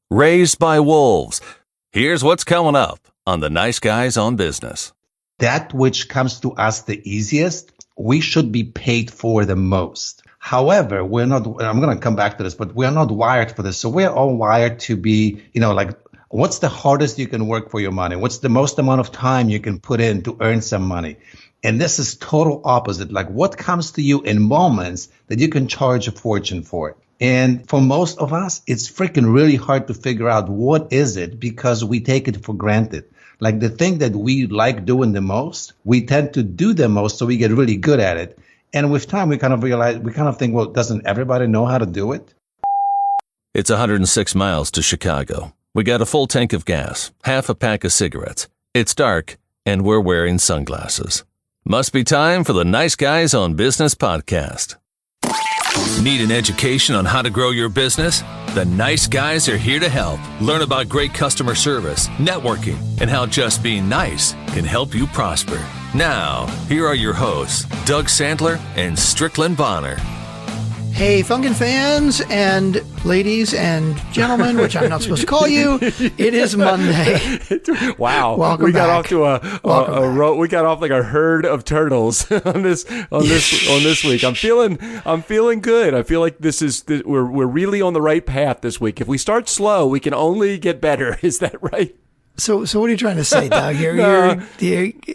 Raised by wolves. Here's what's coming up on the Nice Guys on Business. That which comes to us the easiest, we should be paid for the most. However, we're not, I'm going to come back to this, but we're not wired for this. So we're all wired to be, like, what's the hardest you can work for your money? What's the most amount of time you can put in to earn some money? And this is total opposite. Like, what comes to you in moments that you can charge a fortune for? And for most of us, it's freaking really hard to figure out what is it because we take it for granted. Like the thing that we like doing the most, we tend to do the most, so we get really good at it. And with time, we kind of think, well, doesn't everybody know how to do it? It's 106 miles to Chicago. We got a full tank of gas, half a pack of cigarettes. It's dark, and we're wearing sunglasses. Must be time for the Nice Guys on Business podcast. Need an education on how to grow your business? The Nice Guys are here to help. Learn about great customer service, networking, and how just being nice can help you prosper. Now, here are your hosts, Doug Sandler and Strickland Bonner. Hey, Funkin' fans and ladies and gentlemen, which I'm not supposed to call you, it is Monday. Wow, welcome we got back. off to a row. We got off like a herd of turtles on this week. I'm feeling good. I feel like we're really on the right path this week. If we start slow, we can only get better. Is that right? So what are you trying to say, Doug?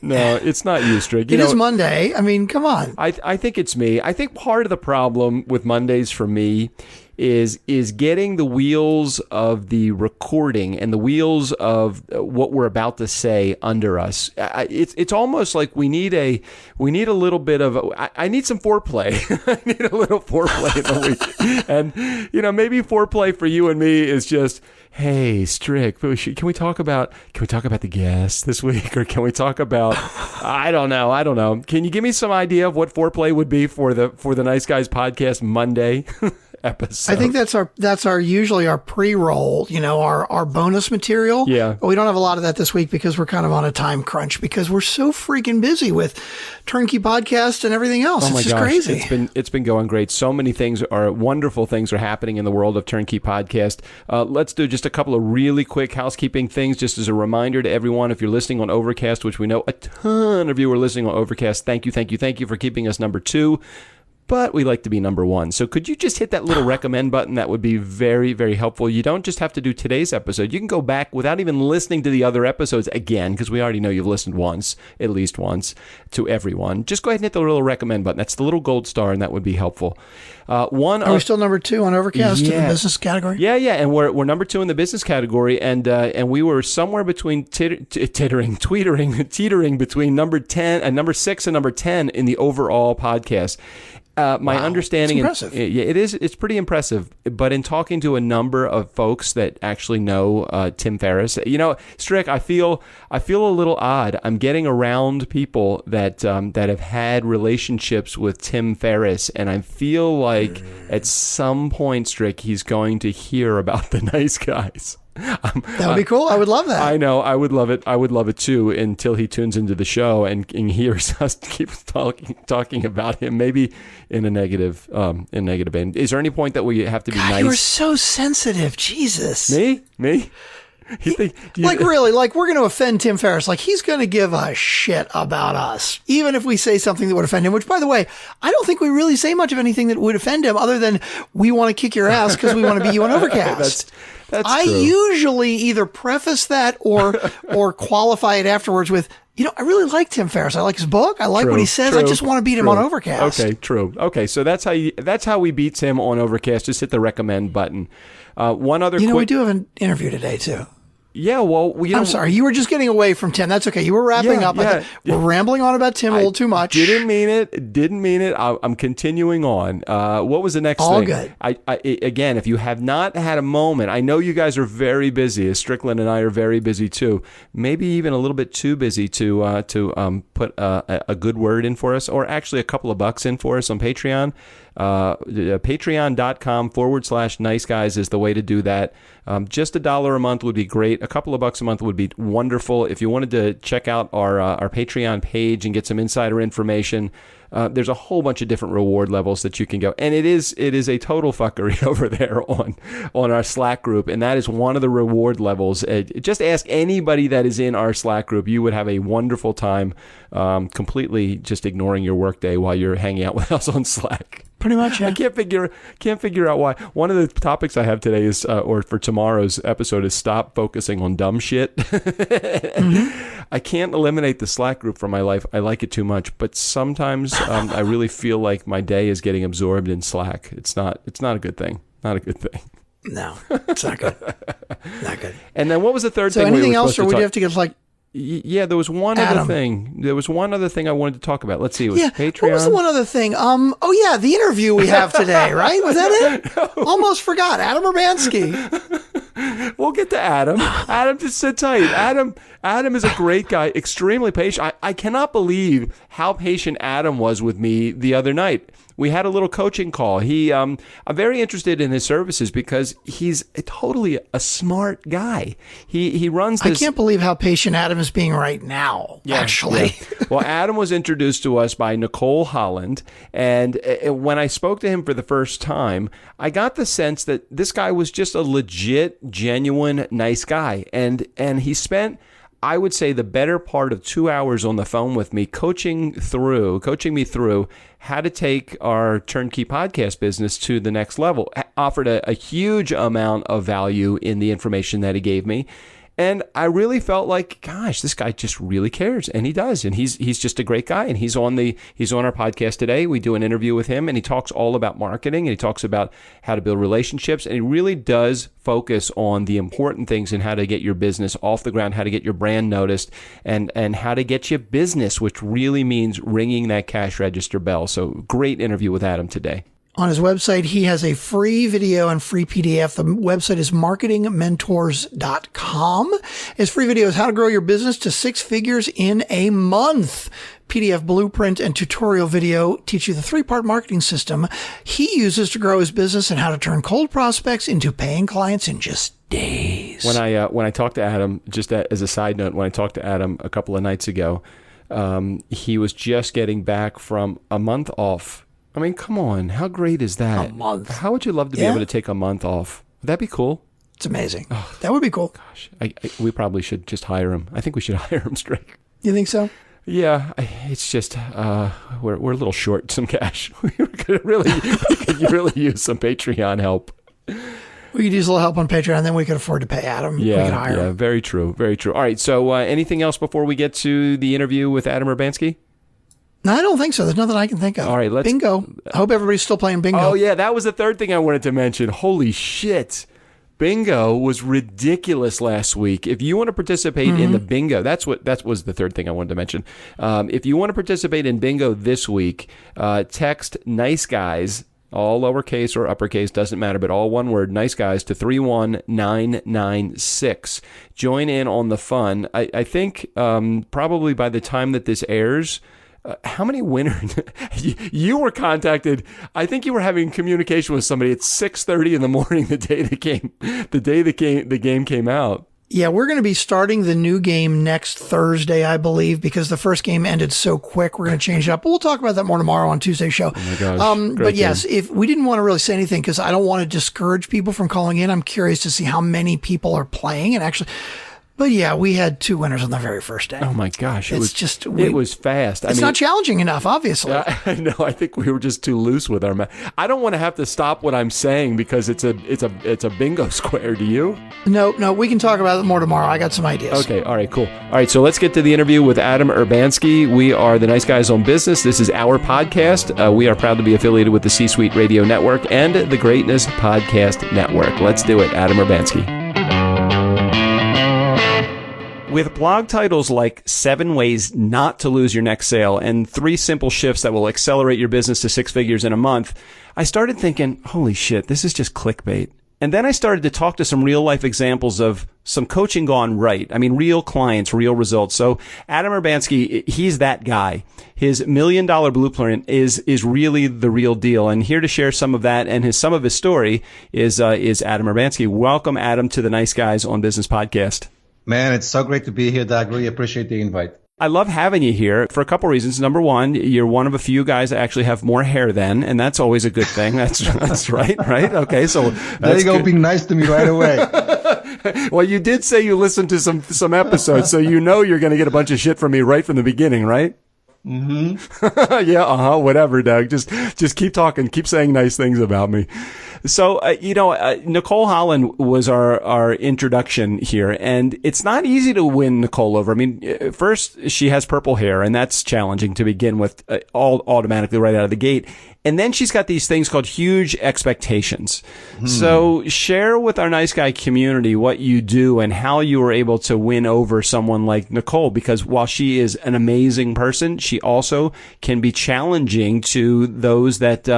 No, it's not you, Strick. It is Monday. I mean, come on. I think it's me. I think part of the problem with Mondays for me is getting the wheels of the recording and the wheels of what we're about to say under us. It's almost like we need a little bit of I need some foreplay. I need a little foreplay in the week, and maybe foreplay for you and me is just, hey, Strick, can we talk about the guests this week, or can we talk about I don't know. Can you give me some idea of what foreplay would be for the Nice Guys podcast Monday episode? I think that's usually our pre-roll, our bonus material. Yeah. But we don't have a lot of that this week because we're kind of on a time crunch because we're so freaking busy with TurnKey Podcast and everything else. Oh my it's just gosh, crazy. It's been going great. So many wonderful things are happening in the world of TurnKey Podcast. Let's do just a couple of really quick housekeeping things, just as a reminder to everyone. If you're listening on Overcast, which we know a ton of you are listening on Overcast, thank you for keeping us number 2. But we like to be number 1. So could you just hit that little recommend button? That would be very, very helpful. You don't just have to do today's episode. You can go back without even listening to the other episodes again, because we already know you've listened at least once, to everyone. Just go ahead and hit the little recommend button. That's the little gold star, and that would be helpful. Are we still number 2 on Overcast in the business category? Yeah, and we're number 2 in the business category, and we were somewhere between teetering between number 10 and number 6 and number 10 in the overall podcast. My understanding, it's impressive. It is. It's pretty impressive. But in talking to a number of folks that actually know Tim Ferriss, Strick, I feel a little odd. I'm getting around people that have had relationships with Tim Ferriss, and I feel like at some point, Strick, he's going to hear about the Nice Guys. That would be cool. I would love that. I know. I would love it. I would love it too, until he tunes into the show and hears us keep talking about him, maybe in a negative end. Is there any point that we have to be nice? You're so sensitive. Jesus. Me? Really, we're going to offend Tim Ferriss. Like, he's going to give a shit about us, even if we say something that would offend him, which, by the way, I don't think we really say much of anything that would offend him other than we want to kick your ass because we want to be you on Overcast. That's true. I usually either preface that or qualify it afterwards with, I really like Tim Ferriss. I like his book. I like what he says. I just want to beat him on Overcast. Okay, true. Okay, so that's how we beat Tim on Overcast. Just hit the recommend button. One other we do have an interview today too. Yeah, well, I'm sorry. You were just getting away from Tim. That's okay. You were wrapping up. We're rambling on about Tim a little too much. Didn't mean it. I'm continuing on. What was the next thing? All good. Again, if you have not had a moment, I know you guys are very busy. As Strickland and I are very busy too. Maybe even a little bit too busy to put a good word in for us, or actually a couple of bucks in for us on Patreon. Patreon.com/nice guys is the way to do that. Just $1 a month would be great. great. A couple of bucks a month would be wonderful. If you wanted to check out our Patreon page and get some insider information, there's a whole bunch of different reward levels that you can go. And it is a total fuckery over there on our Slack group. And that is one of the reward levels. Just ask anybody that is in our Slack group. You would have a wonderful time completely just ignoring your workday while you're hanging out with us on Slack. Pretty much, yeah. I can't figure out why. One of the topics I have today is, or for tomorrow's episode, is stop focusing on dumb shit. I can't eliminate the Slack group from my life. I like it too much, but sometimes I really feel like my day is getting absorbed in Slack. It's not a good thing. Not a good thing. No, it's not good. Not good. And then what was the third thing? So anything else, or would you have to get like? Yeah, there was one other thing. There was one other thing I wanted to talk about. Let's see. It was Patreon. What was the one other thing? Oh yeah, the interview we have today, right? Was that it? No. Almost forgot. Adam Urbanski. We'll get to Adam. Adam, just sit tight. Adam is a great guy, extremely patient. I cannot believe how patient Adam was with me the other night. We had a little coaching call. I'm very interested in his services because he's totally a smart guy. He runs this. I can't believe how patient Adam is being right now, actually. Yeah. Well, Adam was introduced to us by Nicole Holland. And when I spoke to him for the first time, I got the sense that this guy was just a legit, genuine, nice guy. And he spent, I would say, the better part of 2 hours on the phone with me, coaching me through how to take our TurnKey podcast business to the next level. Offered a huge amount of value in the information that he gave me. And I really felt like, gosh, this guy just really cares, and he does. And he's just a great guy, and he's on our podcast today. We do an interview with him, and he talks all about marketing, and he talks about how to build relationships, and he really does focus on the important things in how to get your business off the ground, how to get your brand noticed, and how to get you business, which really means ringing that cash register bell. So great interview with Adam today. On his website, he has a free video and free PDF. The website is marketingmentors.com. His free video is how to grow your business to 6 figures in a month. PDF blueprint and tutorial video teach you the 3-part marketing system he uses to grow his business and how to turn cold prospects into paying clients in just days. When I talked to Adam, just as a side note, when I talked to Adam a couple of nights ago, he was just getting back from a month off. I mean, come on. How great is that? A month. How would you love to be able to take a month off? Would that be cool? It's amazing. Oh, that would be cool. Gosh, we probably should just hire him. I think we should hire him straight. You think so? Yeah. It's just, we're a little short some cash. We could really use some Patreon help. We could use a little help on Patreon, and then we could afford to pay Adam. Yeah, we could hire him. Very true. Very true. All right. So anything else before we get to the interview with Adam Urbanski? No, I don't think so. There's nothing I can think of. All right, bingo. I hope everybody's still playing bingo. Oh, yeah, that was the third thing I wanted to mention. Holy shit. Bingo was ridiculous last week. If you want to participate in the bingo, that was the third thing I wanted to mention. If you want to participate in bingo this week, text nice guys, all lowercase or uppercase, doesn't matter, but all one word, nice guys, to 31996. Join in on the fun. I think probably by the time that this airs, how many winners? You were contacted. I think you were having communication with somebody at 6:30 in the morning the day the game came out. Yeah, we're going to be starting the new game next Thursday, I believe, because the first game ended so quick. We're going to change it up. But we'll talk about that more tomorrow on Tuesday's show. Oh my gosh. But yes, if we didn't want to really say anything because I don't want to discourage people from calling in. I'm curious to see how many people are playing and actually. But yeah, we had 2 winners on the very first day. Oh my gosh. It was fast. It's not challenging enough, obviously. I know. I think we were just too loose with our I don't want to have to stop what I'm saying because it's a bingo square. Do you? No, we can talk about it more tomorrow. I got some ideas. Okay. All right, cool. All right. So let's get to the interview with Adam Urbanski. We are the Nice Guys on Business. This is our podcast. We are proud to be affiliated with the C-Suite Radio Network and the Greatness Podcast Network. Let's do it. Adam Urbanski. With blog titles like 7 Ways Not to Lose Your Next Sale and 3 Simple Shifts That Will Accelerate Your Business to 6 Figures in a Month, I started thinking, holy shit, this is just clickbait. And then I started to talk to some real life examples of some coaching gone right. I mean, real clients, real results. So Adam Urbanski, he's that guy. His $1 million blueprint is really the real deal. And here to share some of that and some of his story is Adam Urbanski. Welcome, Adam, to the Nice Guys on Business podcast. Man, it's so great to be here, Doug. Really appreciate the invite. I love having you here for a couple reasons. Number one, you're one of a few guys that actually have more hair than, and that's always a good thing. That's right? Okay, so there you go, being nice to me right away. Well, you did say you listened to some episodes, so you know you're going to get a bunch of shit from me right from the beginning, right? Mm-hmm. Yeah, whatever, Doug. Just keep talking, keep saying nice things about me. So, Nicole Holland was our introduction here, and it's not easy to win Nicole over. I mean, first, she has purple hair, and that's challenging to begin with, all automatically right out of the gate. And then she's got these things called huge expectations. So share with our nice guy community what you do and how you were able to win over someone like Nicole, because while she is an amazing person, she also can be challenging to those that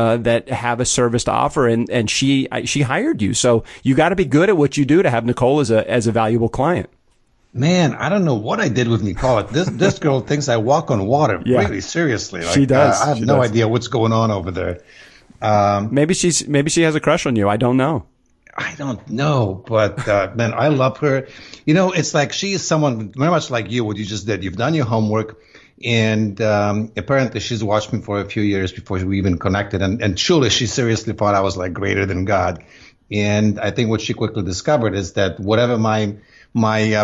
have a service to offer. And she hired you. So you got to be good at what you do to have Nicole as a valuable client. Man, I don't know what I did with Nicole. This girl thinks I walk on water. Yeah. Really, seriously. Like, she does. I have no idea what's going on over there. Maybe she has a crush on you. I don't know. I don't know, but man, I love her. You know, it's like she is someone very much like you. What you just did. You've done your homework, and apparently she's watched me for a few years before we even connected. And truly, she seriously thought I was like greater than God. And I think what she quickly discovered is that whatever my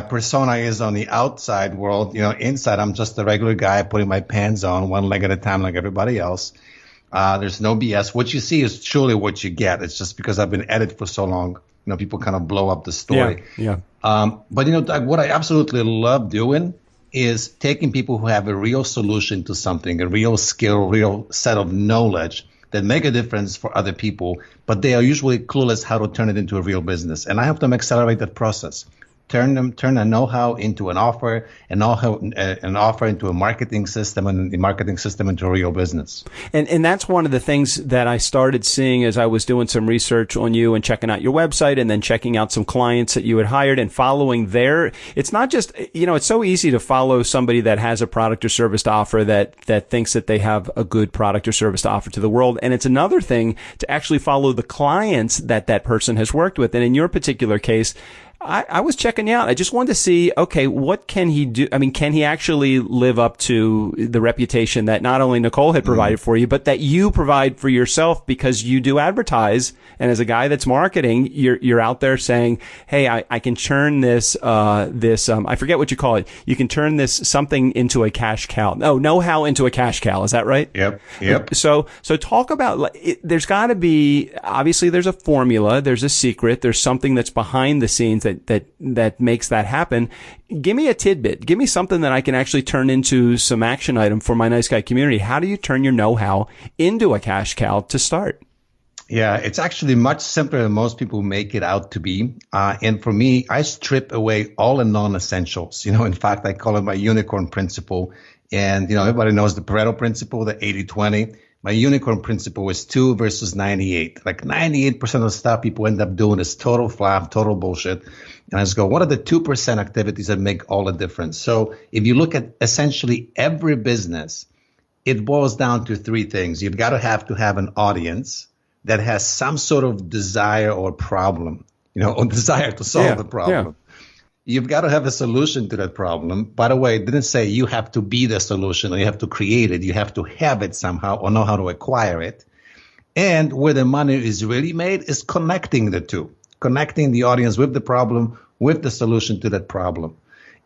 persona is on the outside world, you know, inside I'm just a regular guy putting my pants on one leg at a time like everybody else. There's no BS. What you see is truly what you get. It's just because I've been at it for so long, you know, people kind of blow up the story. Yeah. But you know, Doug, what I absolutely love doing is taking people who have a real solution to something, a real skill, real set of knowledge that make a difference for other people, but they are usually clueless how to turn it into a real business. And I help them accelerate that process. Turn a know-how into an offer, an offer into a marketing system, and the marketing system into a real business. And that's one of the things that I started seeing as I was doing some research on you and checking out your website and then checking out some clients that you had hired and following their. It's not just, you know, it's so easy to follow somebody that has a product or service to offer that thinks that they have a good product or service to offer to the world. And it's another thing to actually follow the clients that person has worked with. And in your particular case, I was checking you out. I just wanted to see, okay, what can he do? I mean, can he actually live up to the reputation that not only Nicole had provided for you, but that you provide for yourself because you do advertise. And as a guy that's marketing, you're out there saying, hey, I can turn this, I forget what you call it. You can turn this something into a cash cow. No, know-how into a cash cow. Is that right? Yep. So talk about, there's got to be, obviously there's a formula, there's a secret, there's something that's behind the scenes that makes that happen. Give me a tidbit. Give me something that I can actually turn into some action item for my nice guy community. How do you turn your know-how into a cash cow to start? Yeah, it's actually much simpler than most people make it out to be. And for me, I strip away all the non-essentials. You know, in fact, I call it my unicorn principle. And, you know, everybody knows the Pareto principle, the 80-20. My unicorn principle is 2 versus 98. Like 98% of the stuff people end up doing is total flop, total bullshit. And I just go, what are the 2% activities that make all the difference? So if you look at essentially every business, it boils down to 3 things. You've got to have an audience that has some sort of desire or problem, you know, or desire to solve the problem. Yeah. You've got to have a solution to that problem. By the way, it didn't say you have to be the solution or you have to create it. You have to have it somehow or know how to acquire it. And where the money is really made is connecting the two, connecting the audience with the problem, with the solution to that problem.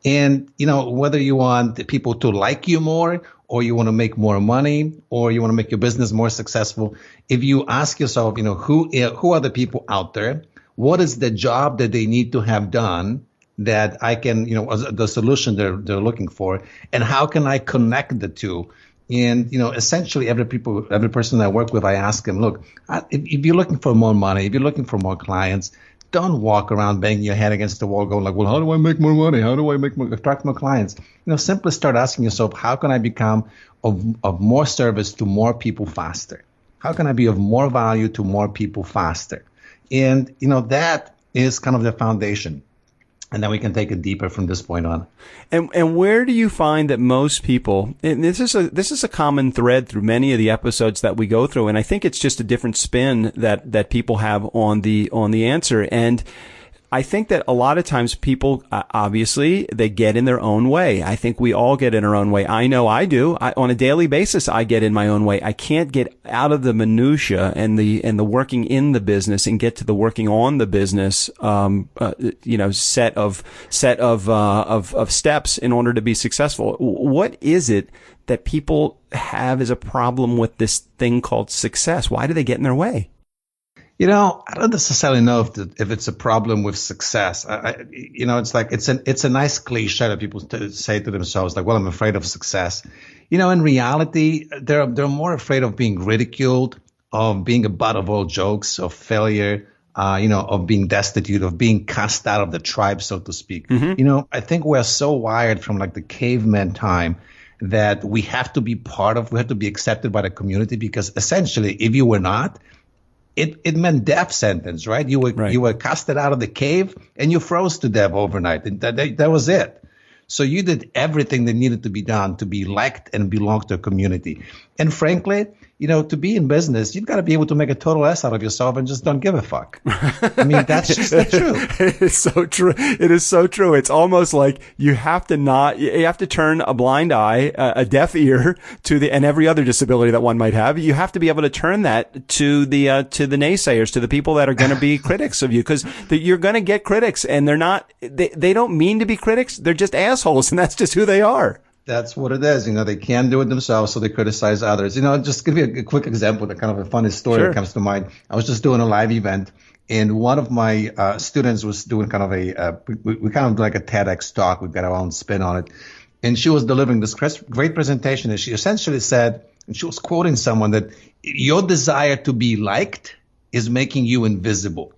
And, you know, whether you want people to like you more or you want to make more money or you want to make your business more successful, if you ask yourself, you know, who are the people out there? What is the job that they need to have done that I can, you know, the solution they're looking for, and how can I connect the two? And, you know, essentially every person I work with, I ask them, look, if you're looking for more money, if you're looking for more clients, don't walk around banging your head against the wall going like, well, how do I make more money? How do I attract more clients? You know, simply start asking yourself, how can I become of more service to more people faster? How can I be of more value to more people faster? And, you know, that is kind of the foundation. And then we can take it deeper from this point on. And where do you find that most people, and this is a common thread through many of the episodes that we go through, and I think it's just a different spin that people have on the answer. And I think that a lot of times people, obviously, they get in their own way. I think we all get in our own way. I know I do. On a daily basis, I get in my own way. I can't get out of the minutia and the working in the business and get to the working on the business, set of steps in order to be successful. What is it that people have as a problem with this thing called success? Why do they get in their way? I don't necessarily know if it's a problem with success. It's like it's a nice cliche that people say to themselves, like, well, I'm afraid of success. In reality, they're more afraid of being ridiculed, of being a butt of all jokes, of failure, of being destitute, of being cast out of the tribe, so to speak. Mm-hmm. I think we're so wired from like the caveman time that we have to be we have to be accepted by the community, because essentially, if you were not, it meant death sentence, right? You were casted out of the cave and you froze to death overnight. And that was it. So you did everything that needed to be done to be liked and belong to a community. And frankly, to be in business, you've got to be able to make a total ass out of yourself and just don't give a fuck. I mean, that's just the truth. It's so true. It is so true. It's almost like you have to turn a blind eye, a deaf ear and every other disability that one might have. You have to be able to turn that to the naysayers, to the people that are going to be critics of you, because you're going to get critics, and they don't mean to be critics. They're just assholes, and that's just who they are. That's what it is. They can't do it themselves, so they criticize others. Just give you a quick example, that kind of a funny story that comes to mind. I was just doing a live event, and one of my students was doing kind of we kind of do like a TEDx talk. We've got our own spin on it. And she was delivering this great presentation, and she essentially said, and she was quoting someone, that your desire to be liked is making you invisible.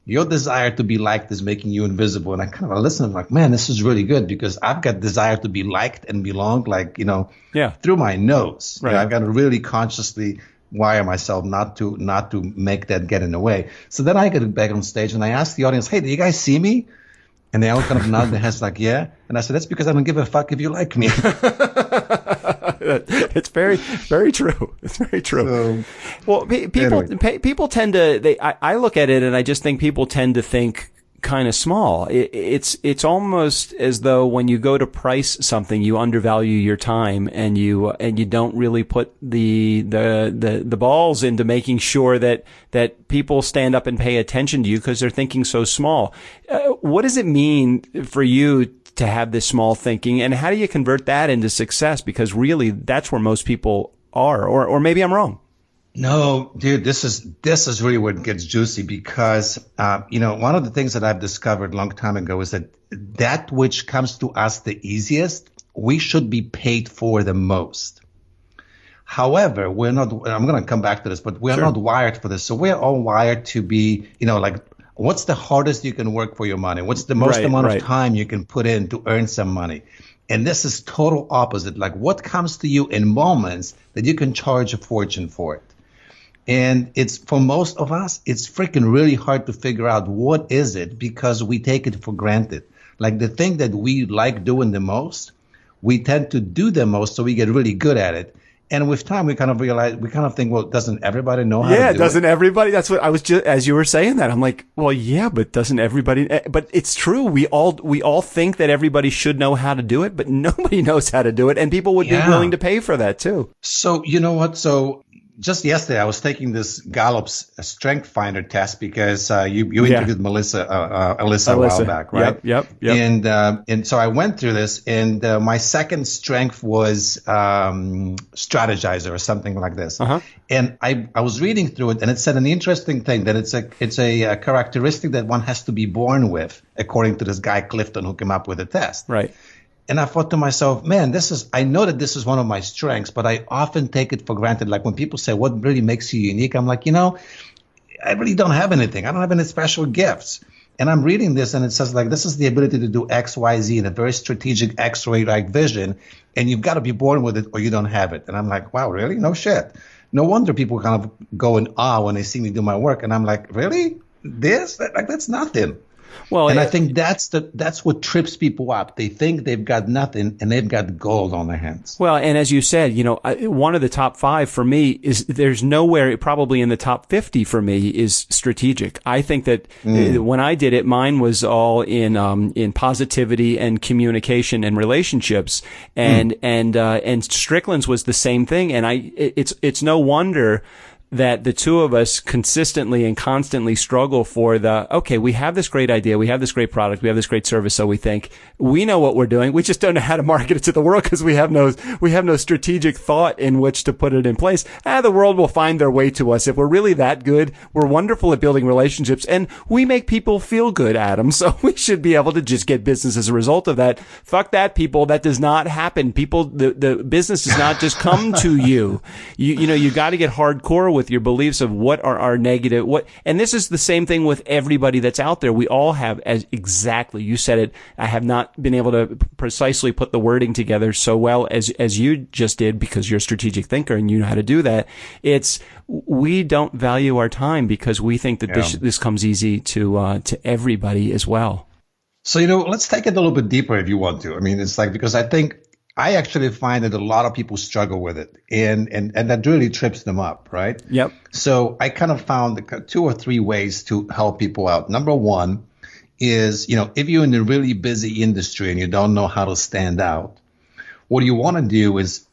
Your desire to be liked is making you invisible. And I kind of listened, I'm like, man, this is really good, because I've got desire to be liked and belong, through my nose. Right. I've got to really consciously wire myself not to make that get in the way. So then I get back on stage and I ask the audience, hey, do you guys see me? And they all kind of nod their heads like, yeah. And I said, that's because I don't give a fuck if you like me. It's very, very true. It's very true. Well, people tend to, I look at it and I just think people tend to think kind of small. It's almost as though when you go to price something, you undervalue your time, and you don't really put the balls into making sure that people stand up and pay attention to you, because they're thinking so small. What does it mean for you to have this small thinking, and how do you convert that into success? Because really, that's where most people are, or maybe I'm wrong. No, dude, this is really where it gets juicy, because, one of the things that I've discovered a long time ago is that which comes to us the easiest, we should be paid for the most. However, we're not, I'm going to come back to this, but we're not wired for this. So we're all wired to be, what's the hardest you can work for your money? What's the most amount of time you can put in to earn some money? And this is total opposite. Like, what comes to you in moments that you can charge a fortune for it? And it's, for most of us, it's freaking really hard to figure out what is it, because we take it for granted. Like, the thing that we like doing the most, we tend to do the most, so we get really good at it. And with time, we kind of realize, we kind of think, well, doesn't everybody know how to do it? Yeah, doesn't everybody? That's what I was just, as you were saying that, I'm like, well, yeah, but doesn't everybody? But it's true. We all think that everybody should know how to do it, but nobody knows how to do it. And people would be willing to pay for that too. So, you know what? So, just yesterday, I was taking this Gallup's Strength Finder test, because you interviewed Alyssa a while back, right? Yep. And so I went through this, and my second strength was strategizer or something like this. Uh-huh. And I was reading through it, and it said an interesting thing, that it's a characteristic that one has to be born with, according to this guy Clifton, who came up with the test. Right. And I thought to myself, man, I know that this is one of my strengths, but I often take it for granted. Like, when people say, what really makes you unique? I'm like, I really don't have anything. I don't have any special gifts. And I'm reading this, and it says, like, this is the ability to do X, Y, Z in a very strategic X-ray like vision. And you've got to be born with it, or you don't have it. And I'm like, wow, really? No shit. No wonder people kind of go in awe when they see me do my work. And I'm like, really? That's nothing. Well, and I think that's what trips people up. They think they've got nothing and they've got gold on their hands. Well, and as you said, one of the top 5 for me is there's nowhere probably in the top 50 for me is strategic. I think that when I did it, mine was all in positivity and communication and relationships, and Strickland's was the same thing. And it's no wonder that the two of us consistently and constantly struggle for okay, we have this great idea, we have this great product, we have this great service, so we think we know what we're doing. We just don't know how to market it to the world because we have no strategic thought in which to put it in place. The world will find their way to us. If we're really that good, we're wonderful at building relationships, and we make people feel good, Adam. So we should be able to just get business as a result of that. Fuck that, people. That does not happen. People, the business does not just come to you. You got to get hardcore with your beliefs of what are our negative, and this is the same thing with everybody that's out there. We all have, as exactly you said it. I have not been able to precisely put the wording together so well as you just did, because you're a strategic thinker and you know how to do that. We don't value our time because we think that this comes easy to everybody as well. So, let's take it a little bit deeper if you want to. I mean, it's like, because I actually find that a lot of people struggle with it, and that really trips them up, right? Yep. So I kind of found 2 or 3 ways to help people out. Number one is, if you're in a really busy industry and you don't know how to stand out, what you want to do is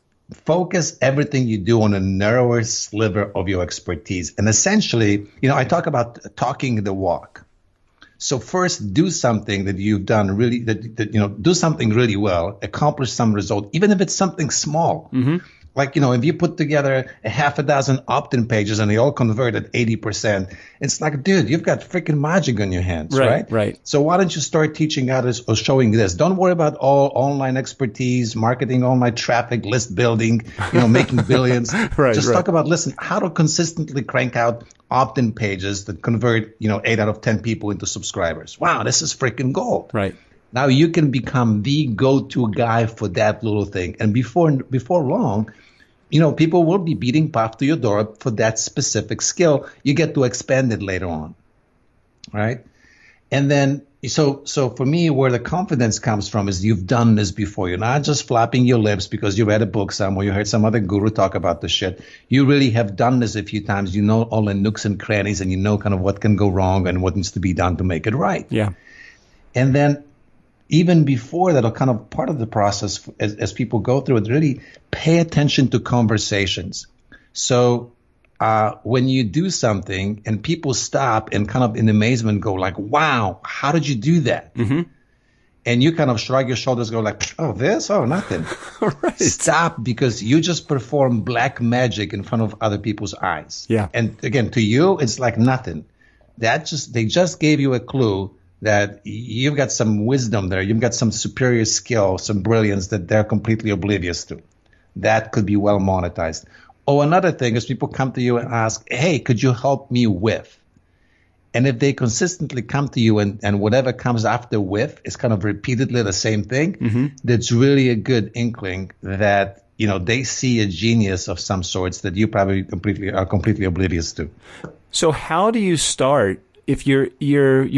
focus everything you do on a narrower sliver of your expertise. And essentially, I talk about talking the walk. So first, do something that you've done really, do something really well, accomplish some result, even if it's something small. Mm-hmm. Like, if you put together a half a dozen opt-in pages and they all convert at 80%, it's like, dude, you've got freaking magic on your hands, right? Right. So why don't you start teaching others or showing this? Don't worry about all online expertise, marketing, online traffic, list building, making billions. Just talk about, how to consistently crank out opt-in pages that convert, 8 out of 10 people into subscribers. Wow, this is freaking gold. Right. Now you can become the go-to guy for that little thing. And before long, people will be beating path to your door for that specific skill. You get to expand it later on, right? And then, so for me, where the confidence comes from is you've done this before. You're not just flapping your lips because you read a book somewhere, you heard some other guru talk about the shit. You really have done this a few times. You know all the nooks and crannies, and you know kind of what can go wrong and what needs to be done to make it right. Yeah. And then even before that, or kind of part of the process as people go through it, really pay attention to conversations. So when you do something and people stop and kind of in amazement go like, wow, how did you do that? Mm-hmm. And you kind of shrug your shoulders, go like, oh, this? Oh, nothing. Right. Stop, because you just perform black magic in front of other people's eyes. Yeah. And again, to you, it's like nothing. They just gave you a clue that you've got some wisdom there. You've got some superior skill, some brilliance that they're completely oblivious to. That could be well monetized. Or another thing is people come to you and ask, hey, could you help me with? And if they consistently come to you and whatever comes after with is kind of repeatedly the same thing, that's really a good inkling that, they see a genius of some sorts that you probably are completely oblivious to. So how do you start? If you're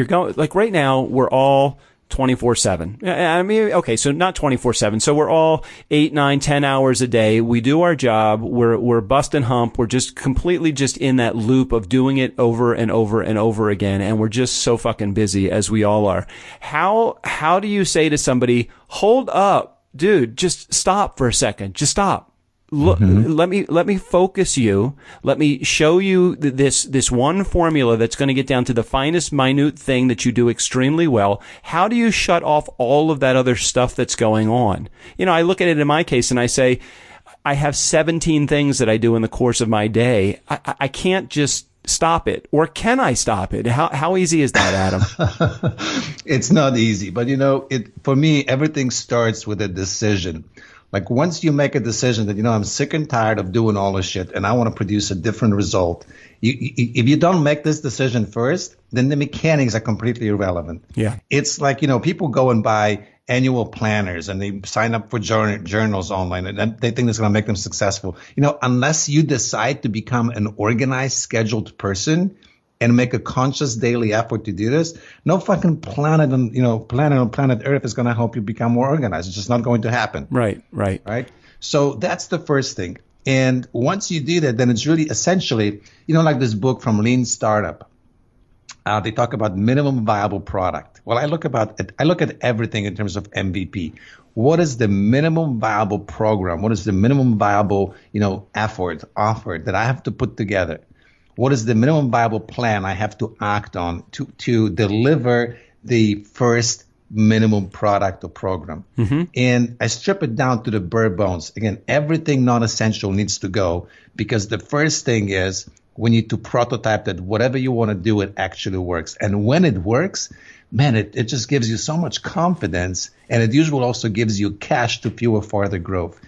going, like right now, we're all 24/7. I mean, okay, so not 24/7. So we're all 8, 9, 10 hours a day. We do our job. We're bust and hump. We're just completely just in that loop of doing it over and over and over again. And we're just so fucking busy, as we all are. How do you say to somebody, hold up, dude, just stop for a second. Just stop. Look, let me focus you. Let me show you this one formula that's going to get down to the finest minute thing that you do extremely well. How do you shut off all of that other stuff that's going on? I look at it in my case and I say, I have 17 things that I do in the course of my day. I can't just stop it, or can I stop it? How easy is that, Adam? It's not easy, but for me, everything starts with a decision. Like once you make a decision that, I'm sick and tired of doing all this shit and I want to produce a different result, if you don't make this decision first, then the mechanics are completely irrelevant. Yeah. It's like, people go and buy annual planners and they sign up for journals online and they think it's going to make them successful. Unless you decide to become an organized, scheduled person, and make a conscious daily effort to do this, no fucking planet on planet Earth is going to help you become more organized. It's just not going to happen. Right. So that's the first thing. And once you do that, then it's really essentially, like this book from Lean Startup. They talk about minimum viable product. Well, I look at everything in terms of MVP. What is the minimum viable program? What is the minimum viable, effort offered that I have to put together? What is the minimum viable plan I have to act on to deliver the first minimum product or program? And I strip it down to the bare bones. Again, everything non-essential needs to go, because the first thing is we need to prototype that whatever you want to do, it actually works. And when it works, man, it just gives you so much confidence, and it usually also gives you cash to fuel further growth.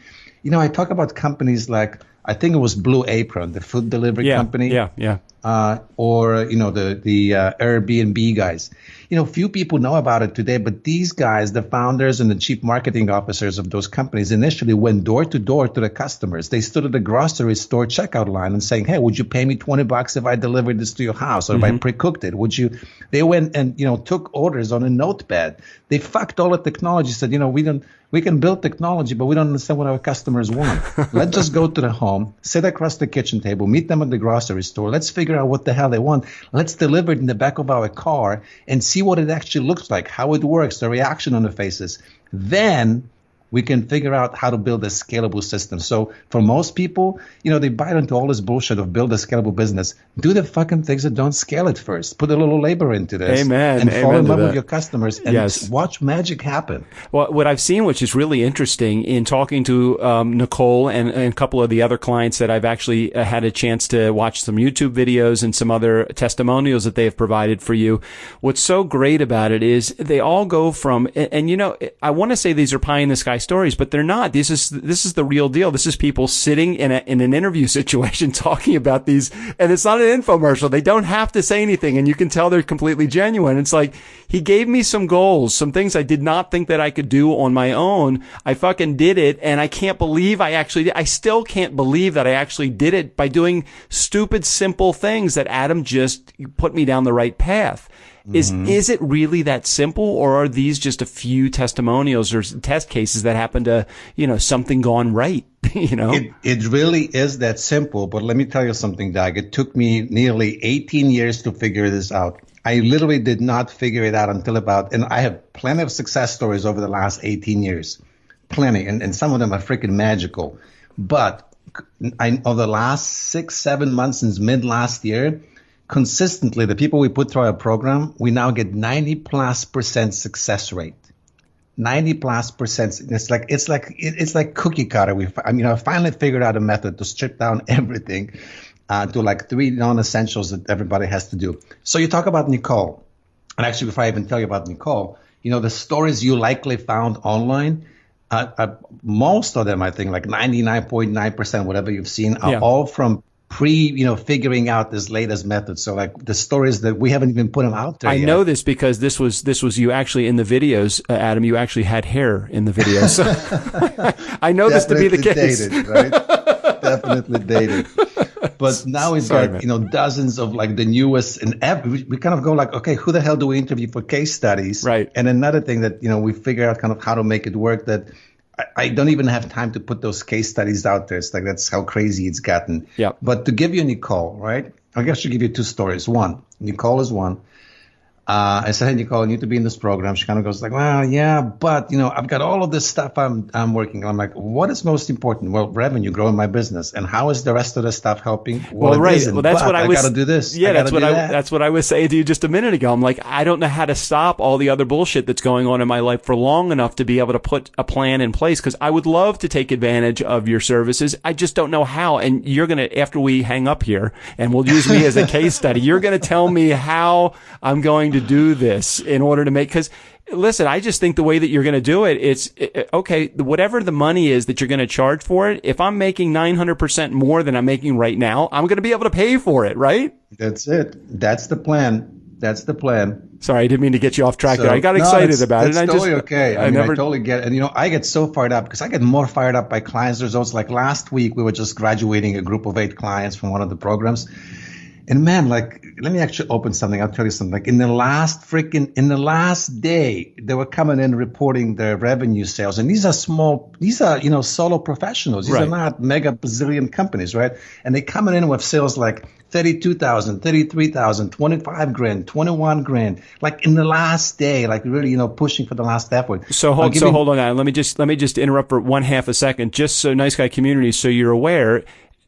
I talk about companies like, I think it was Blue Apron, the food delivery company. Or the Airbnb guys. Few people know about it today, but these guys, the founders and the chief marketing officers of those companies, initially went door to door to the customers. They stood at the grocery store checkout line and saying, "Hey, would you pay me $20 if I delivered this to your house, or if I pre-cooked it? Would you?" They went and took orders on a notepad. They fucked all the technology. Said, we can build technology, but we don't understand what our customers want. Let's just go to the home, sit across the kitchen table, meet them at the grocery store. Let's figure out what the hell they want. Let's deliver it in the back of our car and see what it actually looks like, how it works, the reaction on the faces. Then we can figure out how to build a scalable system. So for most people, they buy into all this bullshit of build a scalable business. Do the fucking things that don't scale at first. Put a little labor into this. Amen. And fall in love with your customers and watch magic happen. Well, what I've seen, which is really interesting in talking to Nicole and a couple of the other clients that I've actually had a chance to watch some YouTube videos and some other testimonials that they have provided for you. What's so great about it is they all go from, and I want to say these are pie in the sky stories, but they're not. This is the real deal. This is people sitting in an interview situation talking about these, and it's not an infomercial. They don't have to say anything, and you can tell they're completely genuine. It's like, he gave me some goals, some things I did not think that I could do on my own. I fucking did it, and I can't believe I still can't believe that I actually did it by doing stupid, simple things that Adam just put me down the right path. Is it really that simple, or are these just a few testimonials or test cases that happen to, something gone right? It really is that simple. But let me tell you something, Doug. It took me nearly 18 years to figure this out. I literally did not figure it out until and I have plenty of success stories over the last 18 years. Plenty. And some of them are freaking magical. But over the last 6-7 months since mid last year, consistently, the people we put through our program, we now get 90+% success rate. 90+%. It's like cookie cutter. I finally figured out a method to strip down everything to like 3 non-essentials that everybody has to do. So you talk about Nicole, and actually, before I even tell you about Nicole, the stories you likely found online. Most of them, I think, like 99.9%, whatever you've seen, are all from figuring out this latest method. So like the stories that we haven't even put them out there yet. I know this because this was you actually in the videos, Adam. You actually had hair in the videos. So I know this to be the case. Dated, right? Definitely dated. But now we've got dozens of like the newest, and we kind of go like, okay, who the hell do we interview for case studies? Right. And another thing that we figure out kind of how to make it work, that I don't even have time to put those case studies out there. It's like, that's how crazy it's gotten. Yeah. But to give you Nicole, right? I guess I'll give you 2 stories. One, Nicole is one. I said, "Hey, Nicole, I need to be in this program." She kind of goes like, "Well, yeah, but I've got all of this stuff I'm working on." I'm like, "What is most important?" "Well, revenue, growing my business." "And how is the rest of the stuff helping?" Well, right. Well, that's what I got to do this. Yeah, that's what I was saying to you just a minute ago. I'm like, I don't know how to stop all the other bullshit that's going on in my life for long enough to be able to put a plan in place, because I would love to take advantage of your services. I just don't know how. And you're going to, after we hang up here, and we'll use me as a case study, you're going to tell me how I'm going to do this in order to make, because listen, I just think the way that you're going to do it, okay, whatever the money is that you're going to charge for it, if I'm making 900% more than I'm making right now, I'm going to be able to pay for it, right? That's it. That's the plan. That's the plan. Sorry, I didn't mean to get you off track there. I got excited about it. It's totally okay. I totally get it. And, I get so fired up because I get more fired up by clients' results. Like last week, we were just graduating a group of 8 clients from one of the programs. And man, like, let me actually open something. I'll tell you something. Like in the last day, they were coming in reporting their revenue sales. And these are solo professionals. These are not mega bazillion companies, right? And they coming in with sales like 32,000, 33,000, 25 grand, 21 grand, like in the last day, like really, pushing for the last effort. So hold on. Let me just interrupt for 1/2 a second, just so Nice Guy community, so you're aware.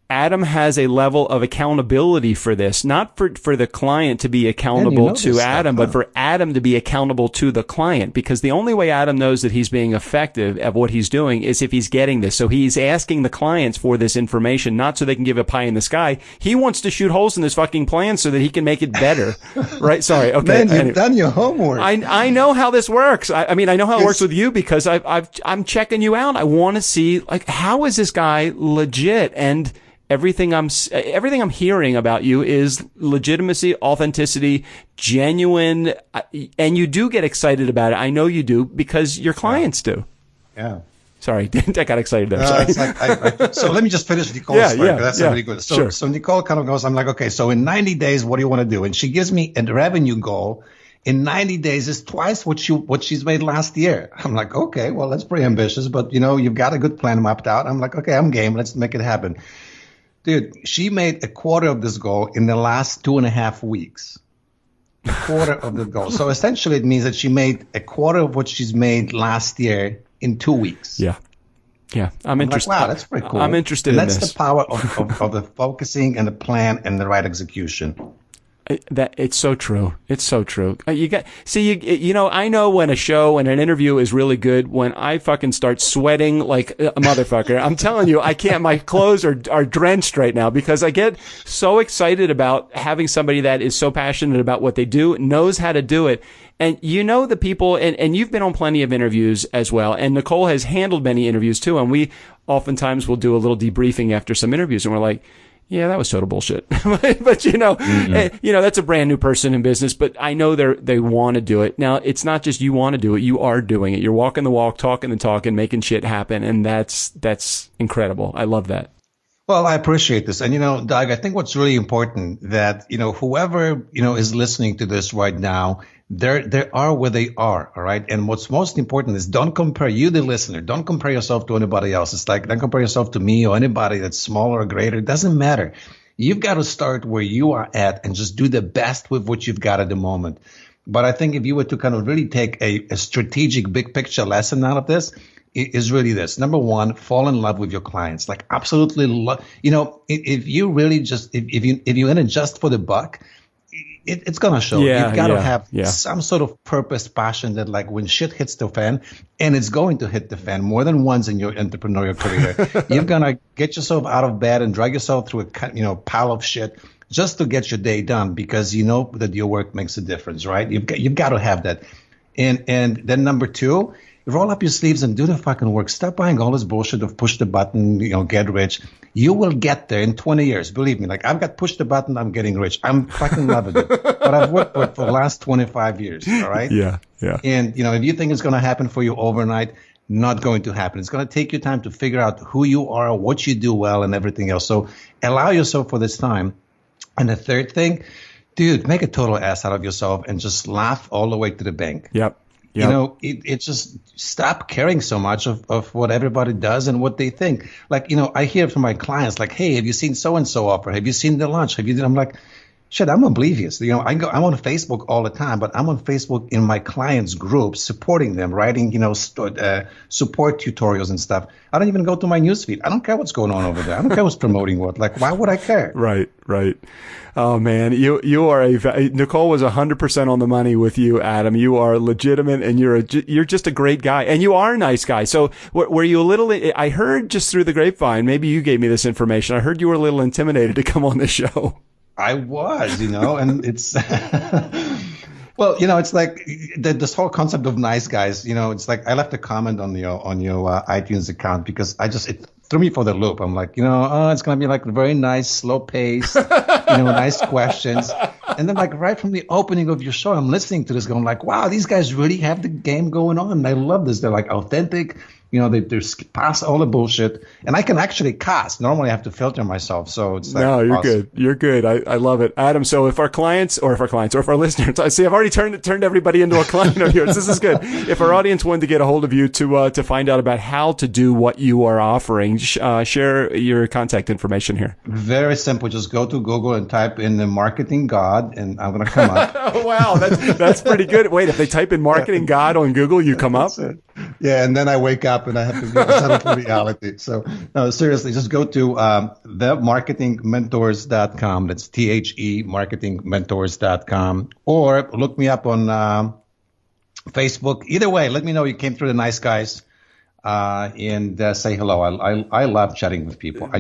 Adam has a level of accountability for this, not for the client to be accountable to Adam, but for Adam to be accountable to the client, because the only way Adam knows that he's being effective at what he's doing is if he's getting this. So he's asking the clients for this information, not so they can give a pie in the sky. He wants to shoot holes in this fucking plan so that he can make it better. Right? Sorry. Okay. Man, you've done your homework. I know how this works. I mean, I know how it works with you because I'm checking you out. I want to see, like, how is this guy legit? And everything I'm hearing about you is legitimacy, authenticity, genuine, and you do get excited about it. I know you do because your clients do. Yeah. Sorry, I got excited there. Sorry. It's like, so let me just finish Nicole's story. That's really good. So Nicole kind of goes, I'm like, okay, so in 90 days, what do you want to do? And she gives me a revenue goal. In 90 days is twice what she's made last year. I'm like, okay, well, that's pretty ambitious, but you've got a good plan mapped out. I'm like, okay, I'm game. Let's make it happen. Dude, she made a quarter of this goal in the last 2.5 weeks. A quarter of the goal. So essentially it means that she made a quarter of what she's made last year in 2 weeks. Yeah. Yeah. I'm interested. Like, wow, that's pretty cool. I'm interested in this. That's the power of the focusing and the plan and the right execution. That it's so true. It's so true. I know when a show and an interview is really good when I fucking start sweating like a motherfucker. I'm telling you, I can't. My clothes are drenched right now because I get so excited about having somebody that is so passionate about what they do, knows how to do it. And the people, and you've been on plenty of interviews as well. And Nicole has handled many interviews too. And we oftentimes will do a little debriefing after some interviews, and we're like, yeah, that was total bullshit. But that's a brand new person in business, but I know they want to do it. Now, it's not just you want to do it, you are doing it. You're walking the walk, talking the talk, and making shit happen. And that's incredible. I love that. Well, I appreciate this. And, Doug, I think what's really important that, whoever, is listening to this right now, they are where they are. All right. And what's most important is don't compare you, the listener. Don't compare yourself to anybody else. It's like, don't compare yourself to me or anybody that's smaller or greater. It doesn't matter. You've got to start where you are at and just do the best with what you've got at the moment. But I think if you were to kind of really take a strategic big picture lesson out of this, is really this. Number one, fall in love with your clients. Like absolutely if you really just, if you're in it just for the buck, it's going to show. You've got to have some sort of purpose, passion that like when shit hits the fan, and it's going to hit the fan more than once in your entrepreneurial career, you're going to get yourself out of bed and drag yourself through a pile of shit just to get your day done because you know that your work makes a difference, right? You've got to have that. And then number two, roll up your sleeves and do the fucking work. Stop buying all this bullshit of push the button, get rich. You will get there in 20 years. Believe me. Like I've got push the button, I'm getting rich. I'm fucking loving it. But I've worked for the last 25 years. All right. Yeah. Yeah. And if you think it's going to happen for you overnight, not going to happen. It's going to take you time to figure out who you are, what you do well, and everything else. So allow yourself for this time. And the third thing, dude, make a total ass out of yourself and just laugh all the way to the bank. Yep. Yep. It just stop caring so much of what everybody does and what they think. Like, I hear from my clients like, hey, have you seen so-and-so offer? Have you seen the lunch? I'm like, shit, I'm oblivious. I'm on Facebook all the time, but I'm on Facebook in my clients' groups, supporting them, writing, support tutorials and stuff. I don't even go to my newsfeed. I don't care what's going on over there. I don't care who's promoting what. Like, why would I care? Right. Oh man, you are Nicole was 100% on the money with you, Adam. You are legitimate and you're just a great guy and you are a nice guy. So were you a little, I heard just through the grapevine, maybe you gave me this information. I heard you were a little intimidated to come on this show. I was, and it's, well, it's like this whole concept of nice guys, it's like I left a comment on your iTunes account because it threw me for the loop. I'm like, it's going to be like very nice, slow pace, nice questions. And then like right from the opening of your show, I'm listening to this going like, wow, these guys really have the game going on. I love this. They're like authentic. They pass all the bullshit, and I can actually cast. Normally, I have to filter myself, so it's like, no, you're awesome. good. You're good. I love it, Adam. So if our clients, or if our listeners, I see, I've already turned everybody into a client of yours. This is good. If our audience wanted to get a hold of you to find out about how to do what you are offering, share your contact information here. Very simple. Just go to Google and type in the marketing god, and I'm going to come up. Oh, wow. That's pretty good. Wait, if they type in marketing god on Google, you come up? Yeah, and then I wake up and I have to settle for reality. So, no, seriously, just go to themarketingmentors.com. That's THE marketingmentors.com. Or look me up on Facebook. Either way, let me know you came through the Nice Guys. And say hello. I love chatting with people. I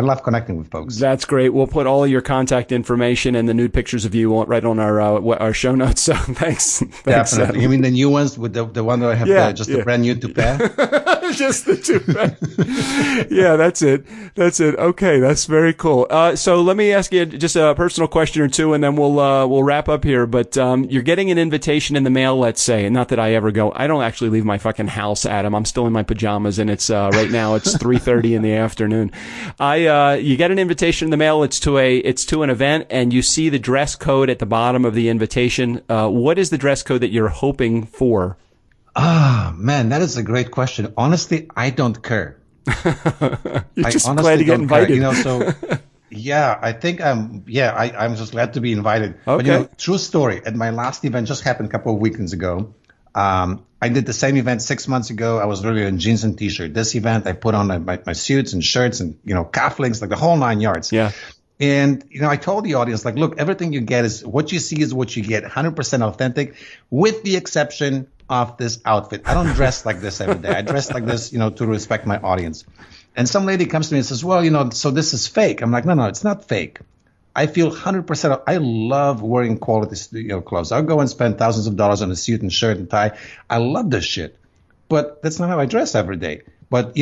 love connecting with folks. That's great. We'll put all of your contact information and the nude pictures of you right on our show notes. So thanks. Definitely. You mean the new ones with the one that I have the brand new toupee? Just the toupee. Yeah, that's it. Okay, that's very cool. So let me ask you just a personal question or two, and then we'll wrap up here. But you're getting an invitation in the mail, let's say, and not that I ever go. I don't actually leave my fucking house, Adam. I'm still in my pajamas, and it's right now it's 3:30 in the afternoon. You get an invitation in the mail. It's to an event, and you see the dress code at the bottom of the invitation. What is the dress code that you're hoping for? Man, that is a great question. Honestly, I don't care. You're just glad to get invited. Yeah, I think I'm just glad to be invited. Okay. But true story. At my last event, just happened a couple of weekends ago. I did the same event 6 months ago. I was really in jeans and t-shirt. This event, I put on my suits and shirts and, cufflinks, like the whole 9 yards. Yeah. And, I told the audience, like, look, everything you get is what you see is what you get, 100% authentic, with the exception of this outfit. I don't dress like this every day. I dress like this, to respect my audience. And some lady comes to me and says, well, so this is fake. I'm like, no, it's not fake. I feel 100%. I love wearing quality, clothes. I'll go and spend thousands of dollars on a suit and shirt and tie. I love this shit, but that's not how I dress every day. But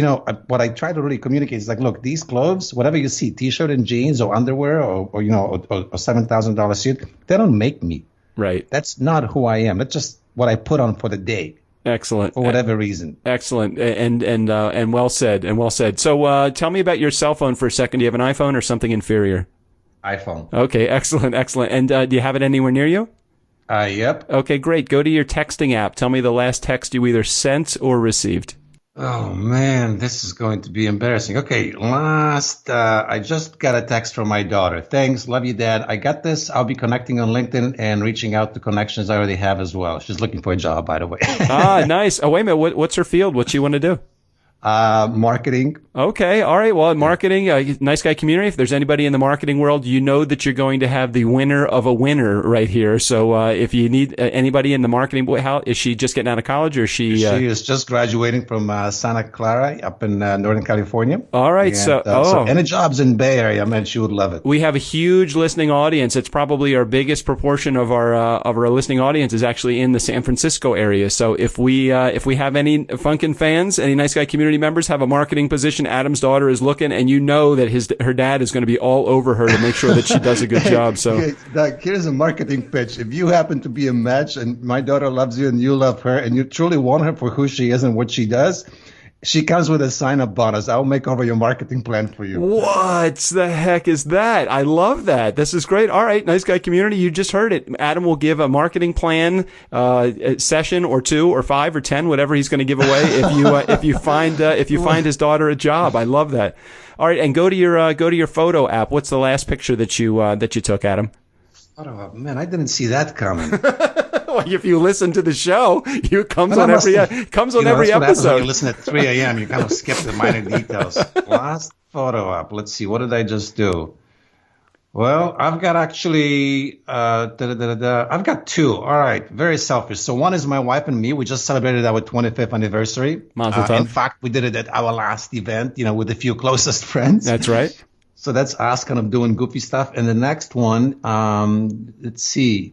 what I try to really communicate is like, look, these clothes, whatever you see, t-shirt and jeans or underwear or $7,000 suit, they don't make me. Right. That's not who I am. That's just what I put on for the day. Excellent. For whatever reason. Excellent. And well said. So tell me about your cell phone for a second. Do you have an iPhone or something inferior? iPhone. Okay, excellent. And do you have it anywhere near you? Yep. Okay, great. Go to your texting app. Tell me the last text you either sent or received. Oh, man, this is going to be embarrassing. Okay, I just got a text from my daughter. Thanks. Love you, Dad. I got this. I'll be connecting on LinkedIn and reaching out to connections I already have as well. She's looking for a job, by the way. Nice. Oh, wait a minute. What's her field? What's she want to do? Marketing. Okay. All right. Well, marketing, Nice Guy community. If there's anybody in the marketing world, you know that you're going to have the winner of a winner right here. So, if you need anybody in the marketing, how is she just getting out of college or is she? She is just graduating from Santa Clara up in Northern California. All right. And, so any jobs in Bay Area, man, she would love it. We have a huge listening audience. It's probably our biggest proportion of our listening audience is actually in the San Francisco area. So if we have any Funkin' fans, any Nice Guy community members have a marketing position, Adam's daughter is looking, and that her dad is going to be all over her to make sure that she does a good job. So, okay, Doug, here's a marketing pitch. If you happen to be a match, and my daughter loves you, and you love her, and you truly want her for who she is and what she does, she comes with a sign-up bonus. I'll make over your marketing plan for you. What the heck is that? I love that. This is great. All right, Nice Guy community, you just heard it. Adam will give a marketing plan session or 2 or 5 or 10, whatever he's going to give away if you find his daughter a job. I love that. All right, and go to your photo app. What's the last picture that you took, Adam? Oh man, I didn't see that coming. Well, if you listen to the show, it comes on every episode. When you listen at 3 a.m., you kind of skip the minor details. Last photo up. Let's see. What did I just do? Well, I've got actually, I've got 2. All right. Very selfish. So one is my wife and me. We just celebrated our 25th anniversary. Mazel tov. In fact, we did it at our last event, with a few closest friends. That's right. So that's us kind of doing goofy stuff. And the next one, let's see.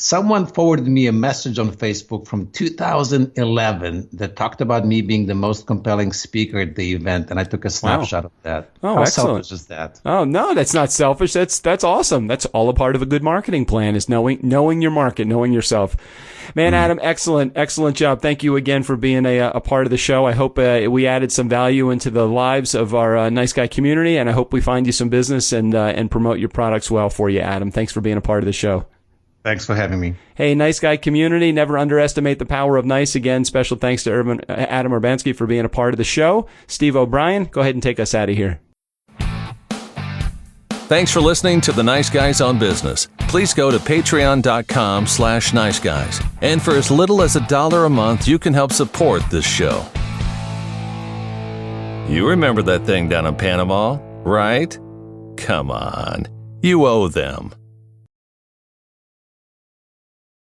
Someone forwarded me a message on Facebook from 2011 that talked about me being the most compelling speaker at the event, and I took a snapshot of that. Oh, How excellent. selfish is that? Oh, no, that's not selfish. That's awesome. That's all a part of a good marketing plan, is knowing your market, knowing yourself. Man, Adam, excellent job. Thank you again for being a part of the show. I hope we added some value into the lives of our Nice Guy community, and I hope we find you some business and promote your products well for you, Adam. Thanks for being a part of the show. Thanks for having me. Hey, Nice Guy community, never underestimate the power of nice. Again, special thanks to Adam Urbanski for being a part of the show. Steve O'Brien, go ahead and take us out of here. Thanks for listening to the Nice Guys on Business. Please go to patreon.com/niceguys. And for as little as $1 a month, you can help support this show. You remember that thing down in Panama, right? Come on. You owe them.